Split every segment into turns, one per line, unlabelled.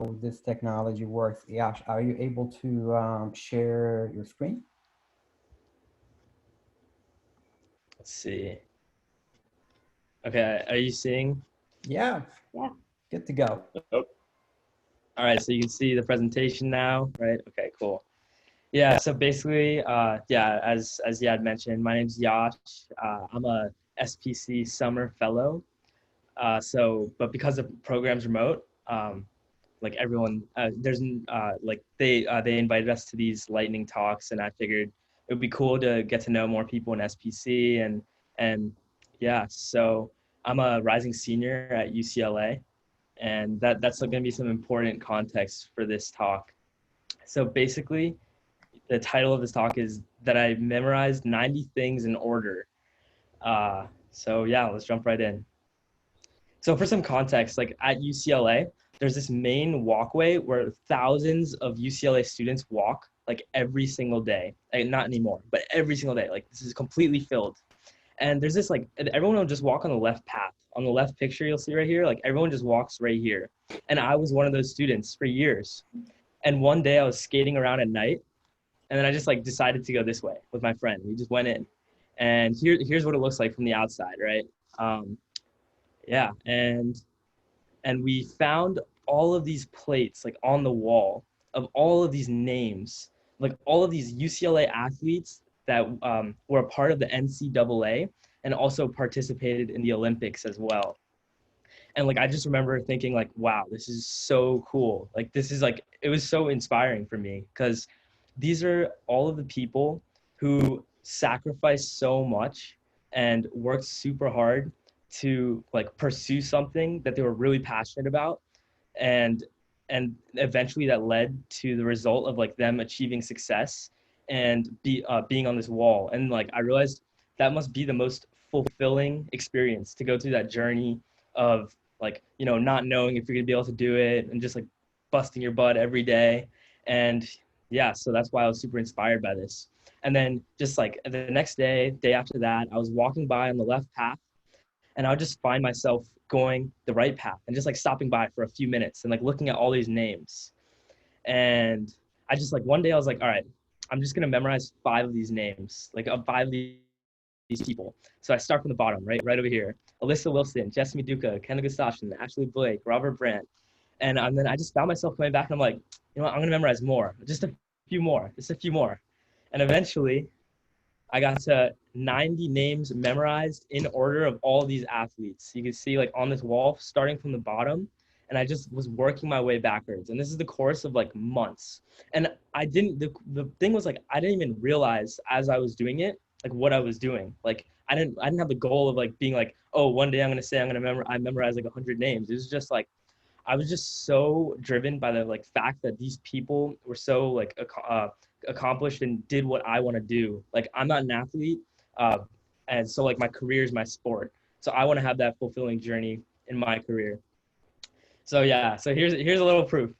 this technology works. Yash, are you able to share your screen?
Let's see. Okay, are you seeing?
Yeah,
Yeah.
good to go.
Oh, all right. So you can see the presentation now, right? Okay, cool. Yeah. So basically, yeah, as Yad mentioned, my name's Yash. I'm a SPC summer fellow. But because the program's remote, like everyone, there's like they invited us to these lightning talks, and I figured it would be cool to get to know more people in SPC, and yeah. So I'm a rising senior at UCLA, and that's going to be some important context for this talk. So basically, the title of this talk is that I memorized 90 things in order. So yeah, let's jump right in. So for some context, like at UCLA, there's this main walkway where thousands of UCLA students walk like every single day. Like, not anymore, but every single day. Like this is completely filled. And there's this like everyone will just walk on the left path. On the left picture you'll see right here, like everyone just walks right here. And I was one of those students for years. And one day I was skating around at night, and then I just like decided to go this way with my friend. We just went in. And here's what it looks like from the outside, right? Um, yeah, and we found all of these plates like on the wall of all of these names, like all of these UCLA athletes that were a part of the NCAA and also participated in the Olympics as well. And like I just remember thinking like, wow, this is so cool. Like this is like it was so inspiring for me because these are all of the people who sacrificed so much and worked super hard to like pursue something that they were really passionate about, and eventually that led to the result of like them achieving success and being on this wall. And like I realized that must be the most fulfilling experience, to go through that journey of like, you know, not knowing if you're gonna be able to do it and just like busting your butt every day. And yeah, so that's why I was super inspired by this. And then just like the next day after that, I was walking by on the left path, and I would just find myself going the right path and just like stopping by for a few minutes and like looking at all these names. And I just like one day I was like, all right, I'm just gonna memorize 5 of these names, like of 5 of these people. So I start from the bottom, right over here. Alyssa Wilson, Jess Duca, Ken Gustafson, Ashley Blake, Robert Brandt. And then I just found myself coming back and I'm like, you know what, I'm gonna memorize more, just a few more. And eventually I got to 90 names memorized in order of all these athletes. You can see like on this wall, starting from the bottom, and I just was working my way backwards. And this is the course of like months. And the thing was like, I didn't even realize as I was doing it, like what I was doing. Like I didn't have the goal of like being like, oh, one day I'm going to say I memorized like 100 names. It was just like, I was just so driven by the like fact that these people were so like accomplished and did what I want to do. Like I'm not an athlete, uh, and so like my career is my sport. So I want to have that fulfilling journey in my career. So yeah, so here's a little proof.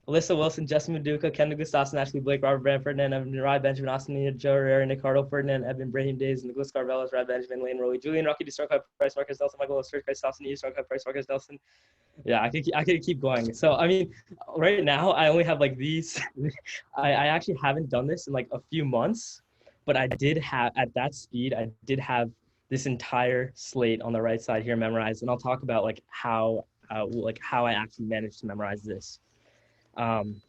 Alyssa Wilson, Justin Maduka, Kendall Gustafson, Ashley Blake, Robert Brand, Ferdinand, Evan, Rye, Benjamin, Austin, Joe Herrera, Nick Hartle, Ferdinand, Evan, Brahim Days, Nicholas Carvelos, Rye, Benjamin, Lane Rowley, Julian Rocky, DeStark, Price, Marcus Nelson, Michael Osters, Price, Nelson, DeStark, Price, Marcus Nelson. Yeah, I could keep going. So I mean, right now I only have like these. I actually haven't done this in like a few months, but I did have at that speed. I did have this entire slate on the right side here memorized, and I'll talk about like how I actually managed to memorize this.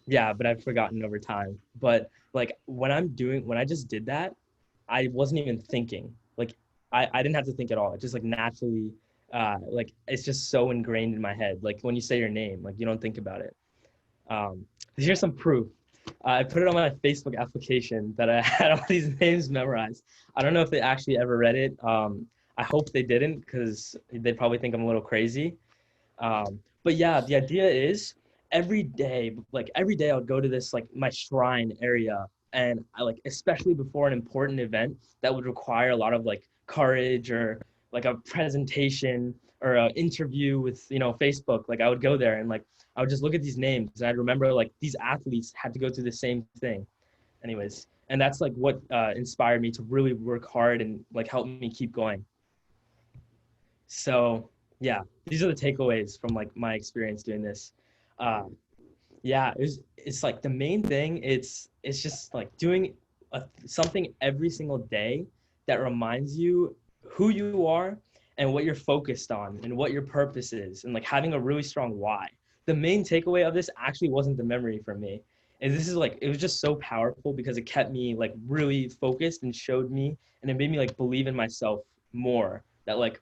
Yeah, but I've forgotten over time. But like when I just did that, I wasn't even thinking. Like I didn't have to think at all. It just like naturally, like it's just so ingrained in my head. Like when you say your name, like you don't think about it. Um, Here's some proof. I put it on my Facebook application that I had all these names memorized. I don't know if they actually ever read it. I hope they didn't because they probably think I'm a little crazy. But yeah, the idea is every day I would go to this like my shrine area, and I like especially before an important event that would require a lot of like courage or like a presentation or an interview with Facebook. Like I would go there and like I would just look at these names and I'd remember like these athletes had to go through the same thing. Anyways, and that's like what inspired me to really work hard and like help me keep going. So yeah, these are the takeaways from like my experience doing this. Uh, Yeah, it's like the main thing. It's just like doing something every single day that reminds you who you are and what you're focused on and what your purpose is, and like having a really strong why. The main takeaway of this actually wasn't the memory for me. And this is like it was just so powerful because it kept me like really focused and showed me, and it made me like believe in myself more, that like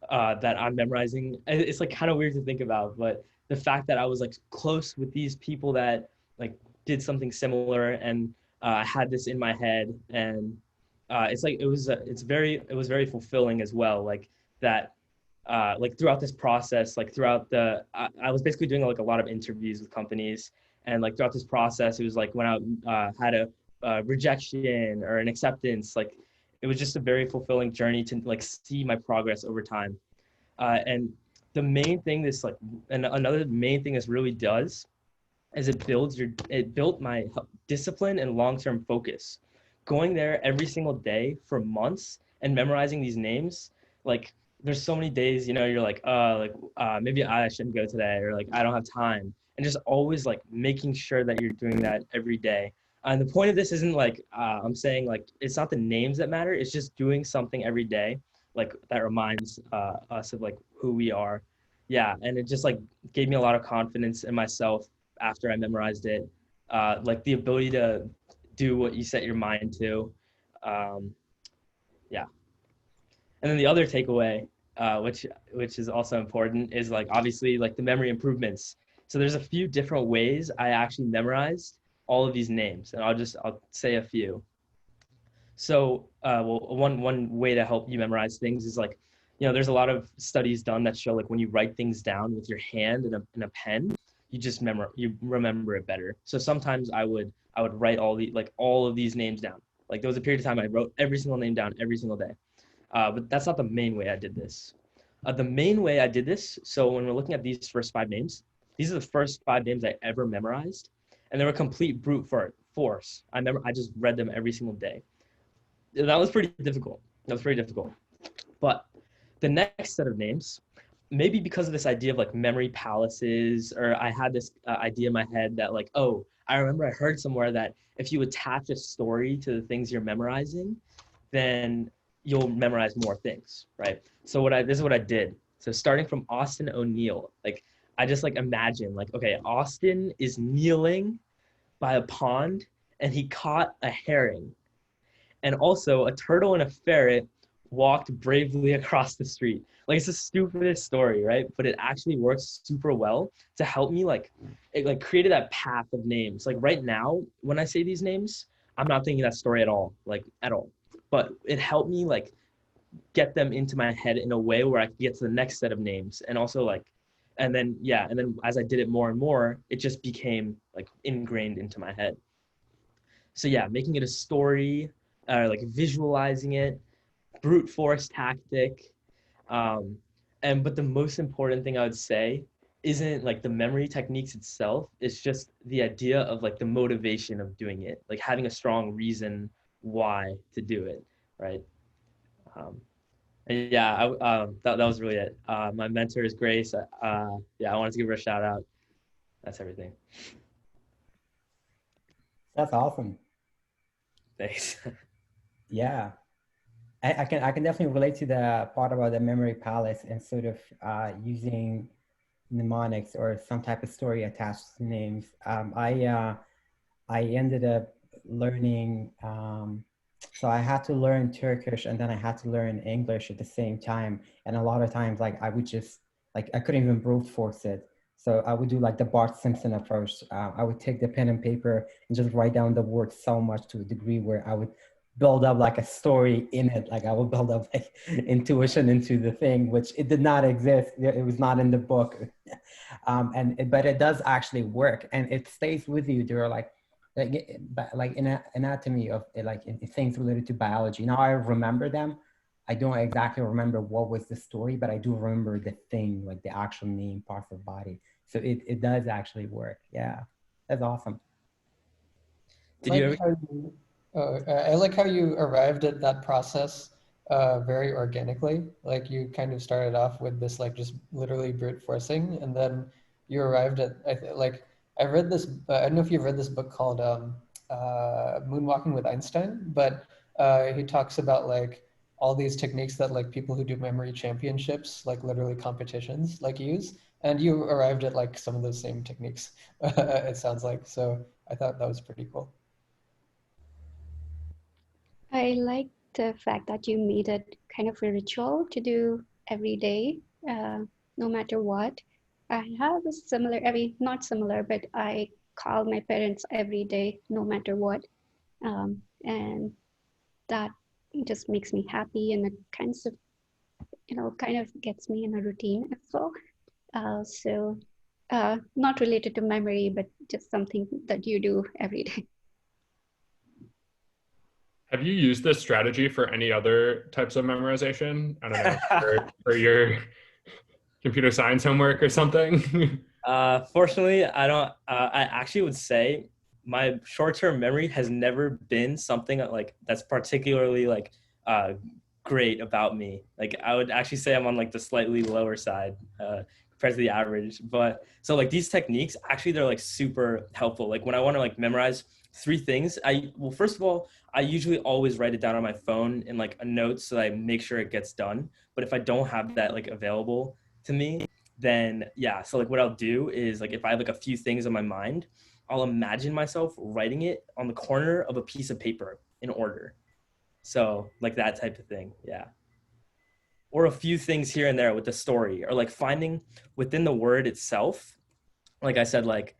that I'm memorizing. It's like kind of weird to think about, but the fact that I was like close with these people that like did something similar, and I had this in my head, and it's like it was very fulfilling as well. Like that, like throughout this process, like throughout I was basically doing like a lot of interviews with companies, and like throughout this process, it was like when I had a rejection or an acceptance, like it was just a very fulfilling journey to like see my progress over time. And the main thing this like, and another main thing this really does is it built my discipline and long-term focus. Going there every single day for months and memorizing these names, like there's so many days, you know, you're like maybe I shouldn't go today, or like I don't have time, and just always like making sure that you're doing that every day. And the point of this isn't like I'm saying like it's not the names that matter. It's just doing something every day, like that reminds us of like who we are. Yeah, and it just like gave me a lot of confidence in myself after I memorized it. Like the ability to do what you set your mind to. Um, yeah. And then the other takeaway, which is also important, is like obviously like the memory improvements. So there's a few different ways I actually memorized all of these names, and I'll say a few. So, well, one way to help you memorize things is like, you know, there's a lot of studies done that show like when you write things down with your hand in a pen, you remember it better. So sometimes I would write all of these names down. Like there was a period of time I wrote every single name down every single day. But that's not the main way I did this. The main way I did this, so when we're looking at these first five names, these are the first five names I ever memorized, and they were complete brute force. I just read them every single day. That was pretty difficult. That was pretty difficult. But the next set of names, maybe because of this idea of like memory palaces, or I had this idea in my head that like, oh, I remember I heard somewhere that if you attach a story to the things you're memorizing, then you'll memorize more things, right? So this is what I did. So starting from Austin O'Neill, like I just like imagine like, okay, Austin is kneeling by a pond and he caught a herring, and also a turtle and a ferret walked bravely across the street. Like it's the stupidest story, right? But it actually works super well to help me like it like created that path of names. Like right now, when I say these names, I'm not thinking that story at all, like at all. But it helped me like get them into my head in a way where I could get to the next set of names, and also like and then as I did it more and more, it just became like ingrained into my head. So yeah, making it a story, like visualizing it, brute force tactic. Um, and but the most important thing I would say isn't like the memory techniques itself. It's just the idea of like the motivation of doing it, like having a strong reason why to do it, right? Um, and yeah, that was really it. My mentor is Grace. Yeah, I wanted to give her a shout out. That's everything.
That's awesome.
Thanks.
Yeah. I can definitely relate to the part about the memory palace and sort of using mnemonics or some type of story attached to names. I ended up learning. So I had to learn Turkish and then I had to learn English at the same time. And a lot of times, like I would just like I couldn't even brute force it. So I would do like the Bart Simpson approach. I would take the pen and paper and just write down the words so much to a degree where I would build up like a story in it. Like I would build up like intuition into the thing, which it did not exist. It was not in the book. But it does actually work and it stays with you. There are like in anatomy of like in things related to biology. Now I remember them. I don't exactly remember what was the story, but I do remember the thing, like the actual name, parts of body. So it does actually work. Yeah, that's awesome.
Did you
Like
ever?
how you, I like how you arrived at that process very organically. Like you kind of started off with this like just literally brute forcing, and then you arrived at like I read this. I don't know if you've read this book called Moonwalking with Einstein, but he talks about like all these techniques that like people who do memory championships, like literally competitions, like use. And you arrived at like some of those same techniques. It sounds like. So I thought that was pretty cool.
I like the fact that you made it kind of a ritual to do every day, no matter what. I have a similar, I mean, not similar, but I call my parents every day, no matter what. And that just makes me happy and it kind of gets me in a routine as well. Not related to memory, but just something that you do every day.
Have you used this strategy for any other types of memorization? I don't know, for your computer science homework or something?
Fortunately, I don't. I actually would say my short-term memory has never been something like that's particularly like great about me. Like I would actually say I'm on like the slightly lower side compared to the average. But so like these techniques, actually, they're like super helpful. Like when I want to like memorize three things, first of all, I usually always write it down on my phone in like a note so that I make sure it gets done. But if I don't have that like available to me, then yeah, so like what I'll do is like if I have like a few things on my mind, I'll imagine myself writing it on the corner of a piece of paper in order. So like that type of thing, yeah. Or a few things here and there with the story, or like finding within the word itself, like I said, like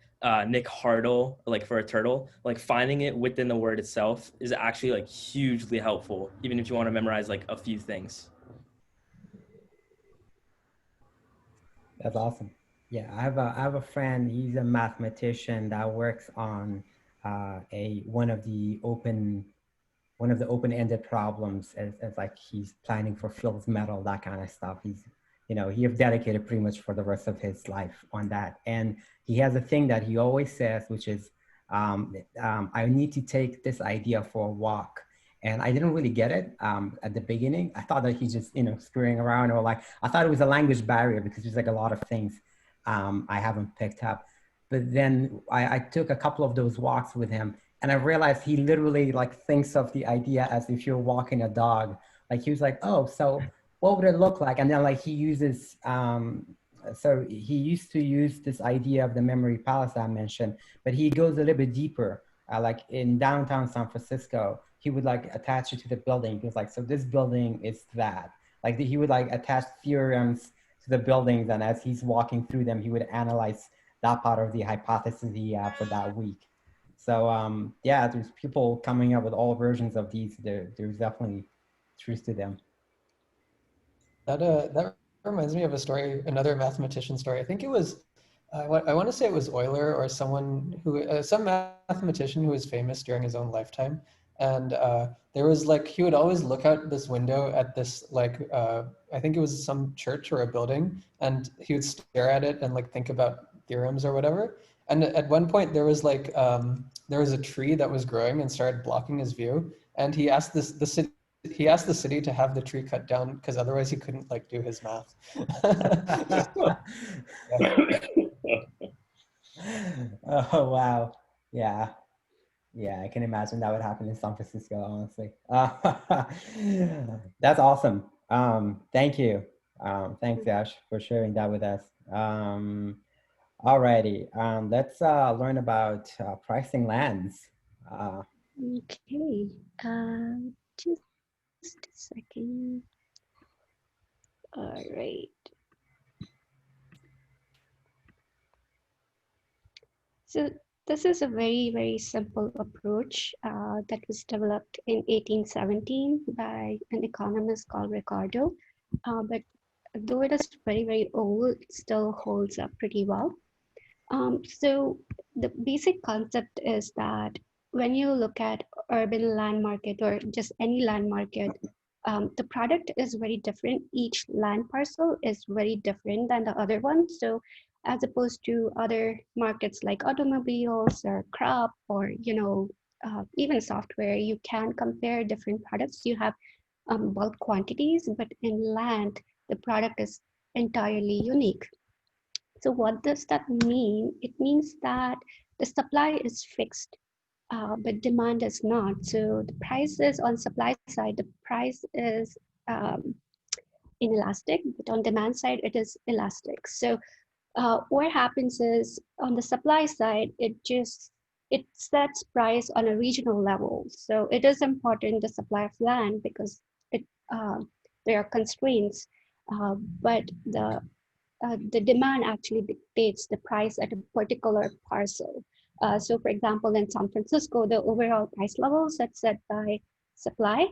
Nick Hartle, like for a turtle, like finding it within the word itself is actually like hugely helpful, even if you want to memorize like a few things.
That's awesome. Yeah, I have a friend. He's a mathematician that works on a one of the open-ended problems as like he's planning for Phil's medal, that kind of stuff. He have dedicated pretty much for the rest of his life on that. And he has a thing that he always says, which is, I need to take this idea for a walk. And I didn't really get it at the beginning. I thought that he's just, screwing around, or like, I thought it was a language barrier because there's like a lot of things I haven't picked up. But then I took a couple of those walks with him, and I realized he literally like thinks of the idea as if you're walking a dog. Like he was like, oh, so what would it look like? And then like he uses, so he used to use this idea of the memory palace I mentioned, but he goes a little bit deeper. Like in downtown San Francisco, he would like attach it to the building. He was like, so this building is that. Like he would like attach theorems to the buildings, and as he's walking through them, he would analyze that part of the hypothesis he had for that week. So yeah, there's people coming up with all versions of these. There's definitely truth to them.
That reminds me of a story, another mathematician story. I think it was, I want to say it was Euler or someone who, some mathematician who was famous during his own lifetime. And there was like, he would always look out this window at this, like, I think it was some church or a building, and he would stare at it and like think about theorems or whatever. And at one point there was like, there was a tree that was growing and started blocking his view. And he asked he asked the city to have the tree cut down because otherwise he couldn't like do his math.
Oh wow, yeah, yeah. I can imagine that would happen in San Francisco. Honestly, that's awesome. Thank you. Thanks, Yash, for sharing that with us. Alrighty, let's learn about pricing lands.
Okay, just a second. All right. So this is a very, very simple approach that was developed in 1817 by an economist called Ricardo. But though it is very, very old, it still holds up pretty well. So the basic concept is that when you look at urban land market or just any land market, the product is very different. Each land parcel is very different than the other one. So as opposed to other markets like automobiles or crop or even software, you can compare different products. You have bulk quantities, but in land, the product is entirely unique. So what does that mean? It means that the supply is fixed, but demand is not. So the price is on supply side, the price is um, inelastic, but on demand side, it is elastic. So what happens is on the supply side, it sets price on a regional level. So it is important the supply of land because it uh, there are constraints, but the demand actually dictates the price at a particular parcel. So for example, in San Francisco, the overall price levels that's set by supply,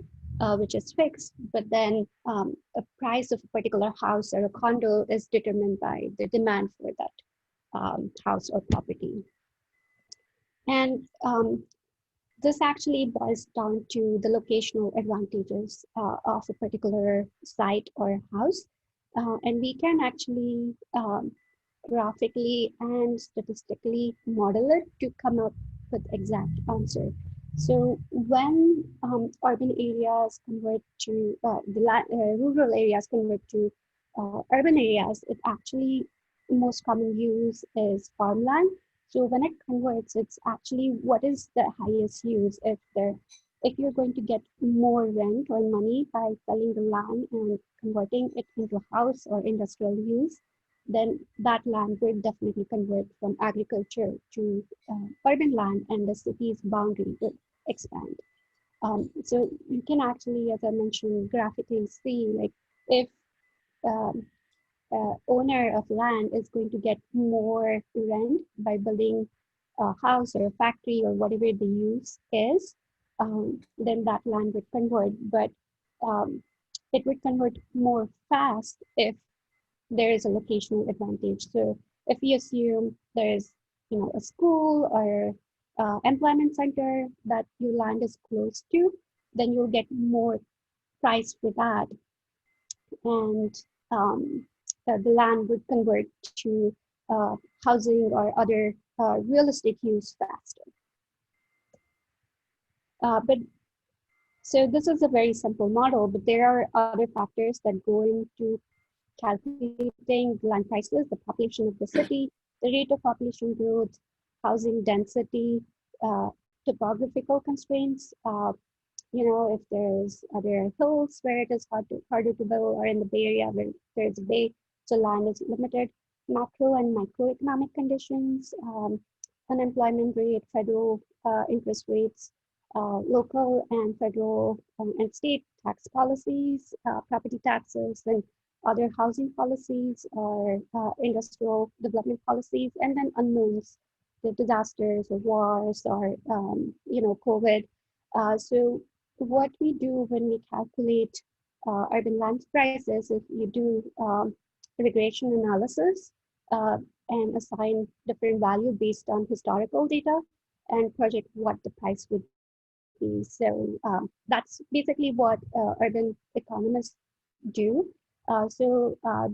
which is fixed, but then the price of a particular house or a condo is determined by the demand for that house or property. And this actually boils down to the locational advantages of a particular site or house. And we can actually graphically and statistically model it to come up with exact answer. So when urban areas convert to rural areas convert to urban areas, it actually most common use is farmland. So when it converts, it's actually what is the highest use if you're going to get more rent or money by selling the land and converting it into house or industrial use, then that land will definitely convert from agriculture to urban land and the city's boundary will expand. So you can actually, as I mentioned, graphically see like if um, owner of land is going to get more rent by building a house or a factory or whatever the use is, then that land would convert. But um, it would convert more fast if there is a locational advantage. So if you assume there's a school or employment center that your land is close to, then you'll get more price for that, and the land would convert to housing or other real estate use faster. But so this is a very simple model, but there are other factors that go into calculating land prices: the population of the city, the rate of population growth, housing density, uh, topographical constraints, if there are hills where it is harder to build, or in the Bay Area where there's a bay, so land is limited, macro and microeconomic conditions, unemployment rate, federal interest rates, local and federal and state tax policies, property taxes, and other housing policies or industrial development policies, and then unknowns, the disasters or wars or COVID. So what we do when we calculate urban land prices is you do regression analysis uh, and assign different value based on historical data and project what the price would be. So that's basically what urban economists do.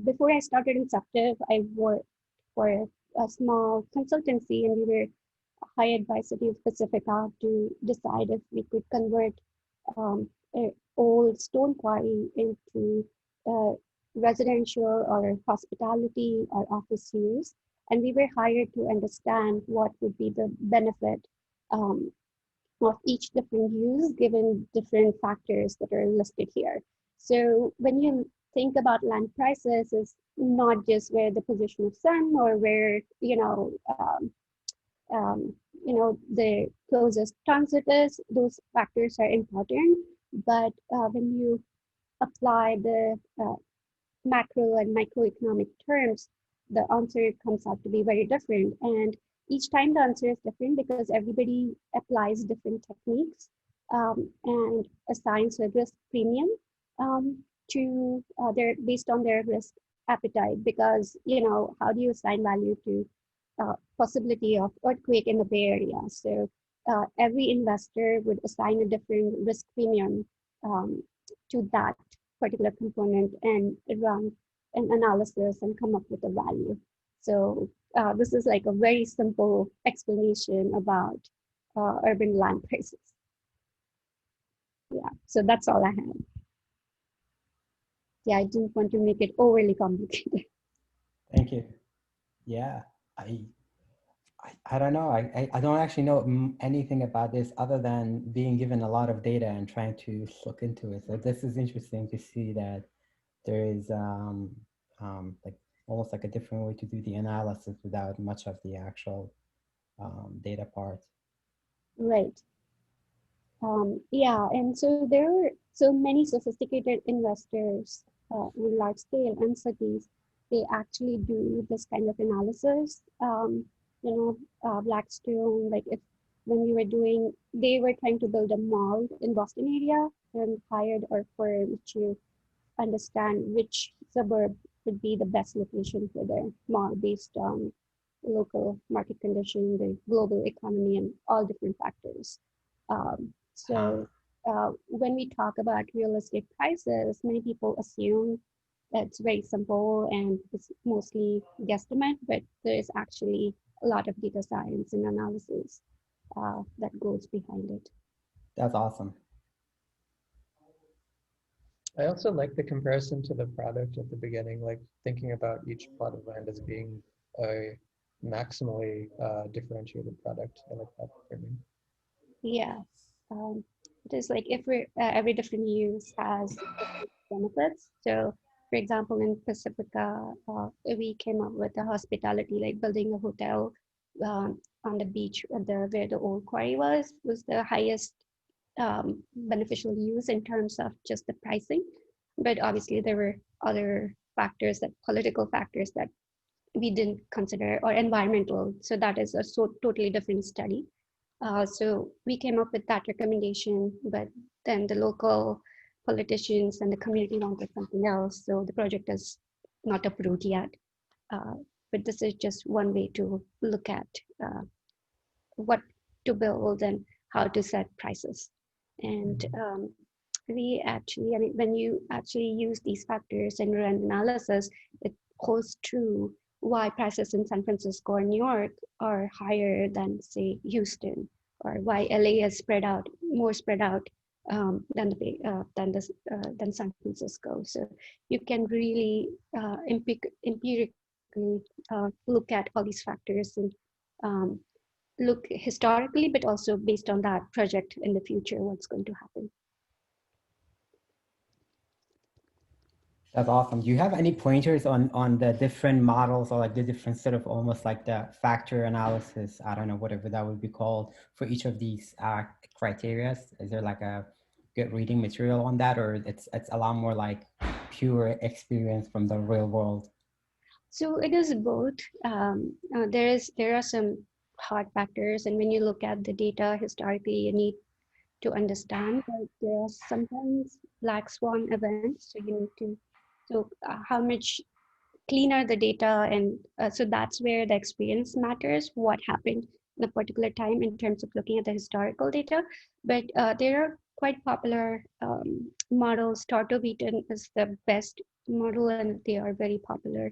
Before I started in Septiv, I worked for a small consultancy, and we were hired by City of Pacifica to decide if we could convert an old stone quarry into uh, residential or hospitality or office use. And we were hired to understand what would be the benefit um, of each different use given different factors that are listed here. So when you think about land prices, it's not just where the position of sun or where um, the closest transit is. Those factors are important, but when you apply the macro and microeconomic terms, the answer comes out to be very different. And each time the answer is different because everybody applies different techniques and assigns a risk premium to their based on their risk appetite. Because how do you assign value to possibility of earthquake in the Bay Area? So every investor would assign a different risk premium to that particular component and run an analysis and come up with a value. So this is like a very simple explanation about urban land prices. Yeah, so that's all I have. Yeah, I didn't want to make it overly complicated.
Thank you. Yeah, I, I don't know. I don't actually know anything about this other than being given a lot of data and trying to look into it. So this is interesting to see that there is like almost like a different way to do the analysis without much of the actual data part.
Right. Yeah, and so there are so many sophisticated investors in large scale and cities. They actually do this kind of analysis. Blackstone, like if when we were doing, they were trying to build a mall in Boston area and hired our firm to understand which suburb would be the best location for their mall based on local market condition, the global economy, and all different factors. So when we talk about real estate prices, many people assume it's very simple and it's mostly guesstimate, but there is actually a lot of data science and analysis that goes behind it.
That's awesome.
I also like the comparison to the product at the beginning, like thinking about each plot of land as being a maximally differentiated product. I like that framing.
Yeah. Um, it is like every different use has different benefits. So, for example, in Pacifica, we came up with a hospitality, like building a hotel on the beach at where the old quarry was the highest beneficial use in terms of just the pricing. But obviously, there were other factors, that political factors that we didn't consider, or environmental. So that is a totally different study. So we came up with that recommendation, but then the local politicians and the community wanted something else. So the project is not approved yet. Uh, but this is just one way to look at uh, what to build and how to set prices. And we actually, I mean, when you actually use these factors and run analysis, it holds true why prices in San Francisco or New York are higher than, say, Houston, or why LA is more spread out than San Francisco. So you can really empirically look at all these factors and um, look historically, but also based on that project in the future, what's going to happen.
That's awesome. Do you have any pointers on the different models, or like the different sort of almost like the factor analysis? I don't know, whatever that would be called for each of these criteria. Is there like a good reading material on that, or it's a lot more like pure experience from the real world?
So it is both. There are some hard factors, and when you look at the data historically, you need to understand that there are sometimes black swan events. So you need to how much cleaner the data, and so that's where the experience matters, what happened in a particular time in terms of looking at the historical data. But there are quite popular models. Torto Beaton is the best model, and they are very popular,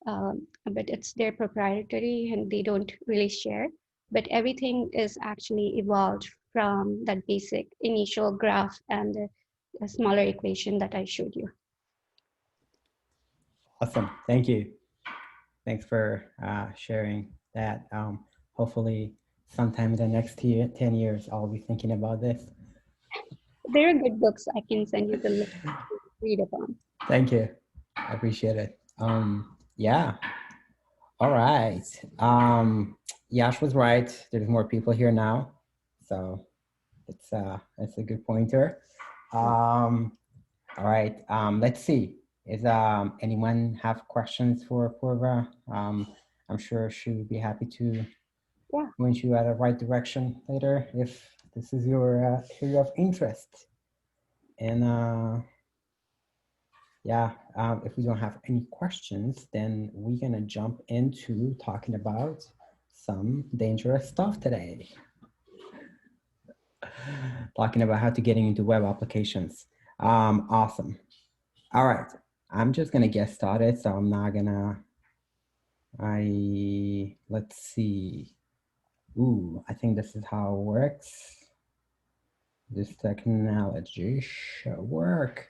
but it's their proprietary and they don't really share, but everything is actually evolved from that basic initial graph and the smaller equation that I showed you.
Awesome. Thank you. Thanks for sharing that. Hopefully sometime in the next 10 years, I'll be thinking about this.
There are good books. I can send you the link to read upon.
Thank you. I appreciate it. Yeah. All right. Yash was right. There's more people here now. So it's a good pointer. All right. Let's see. Is anyone have questions for Purva? I'm sure she would be happy to point you at the right direction later if this is your area of interest. And yeah, if we don't have any questions, then we're gonna jump into talking about some dangerous stuff today. Talking about how to getting into web applications. Awesome. All right, I'm just gonna get started, so I'm not gonna, let's see. Ooh, I think this is how it works. This technology should work.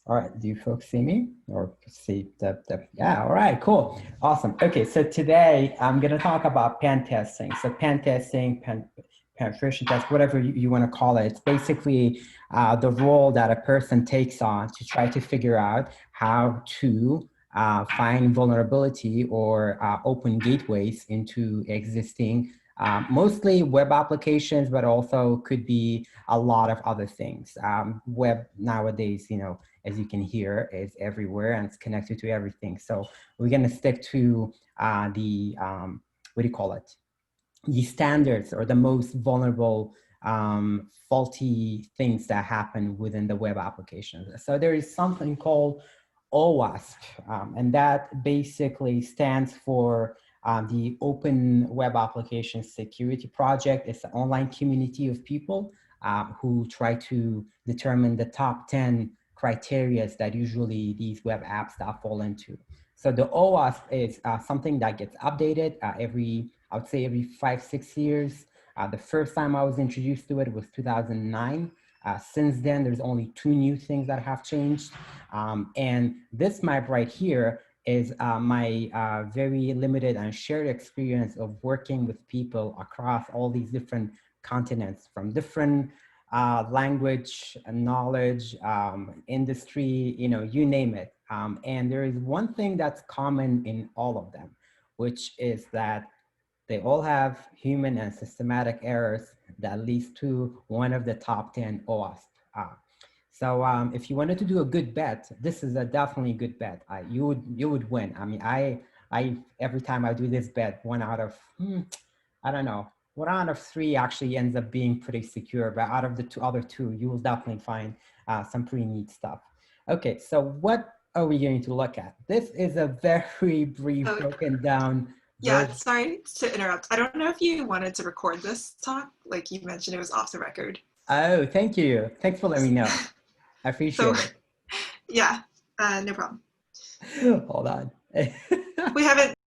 All right, do you folks see me or see yeah, all right, cool, awesome. Okay, so today I'm gonna talk about pen testing. So pen testing, penetration test, whatever you wanna call it. It's basically the role that a person takes on to try to figure out how to find vulnerability or open gateways into existing mostly web applications, but also could be a lot of other things. Web nowadays, you know, as you can hear, is everywhere and it's connected to everything. So we're going to stick to the, what do you call it? The standards or the most vulnerable faulty things that happen within the web applications. So there is something called OWASP, and that basically stands for the Open Web Application Security Project. It's an online community of people who try to determine the top 10 criteria that usually these web apps that fall into. So the OWASP is something that gets updated I would say every 5-6 years. The first time I was introduced to it was 2009. Since then, there's only 2 new things that have changed. And this map right here is my very limited and shared experience of working with people across all these different continents from different language, knowledge, industry, you know, you name it. And there is one thing that's common in all of them, which is that they all have human and systematic errors that leads to one of the top 10 OWASP. So if you wanted to do a good bet, this is a definitely good bet. You would win. I mean, I every time I do this bet, 1 out of I don't know, 1 out of 3 actually ends up being pretty secure. But out of the other 2, you will definitely find some pretty neat stuff. Okay, so what are we going to look at? This is a very brief, broken down.
Yeah, sorry to interrupt. I don't know if you wanted to record this talk. Like you mentioned, it was off the record.
Oh, thank you. Thanks for letting me know. I appreciate it.
Yeah, no problem.
Hold on.
We haven't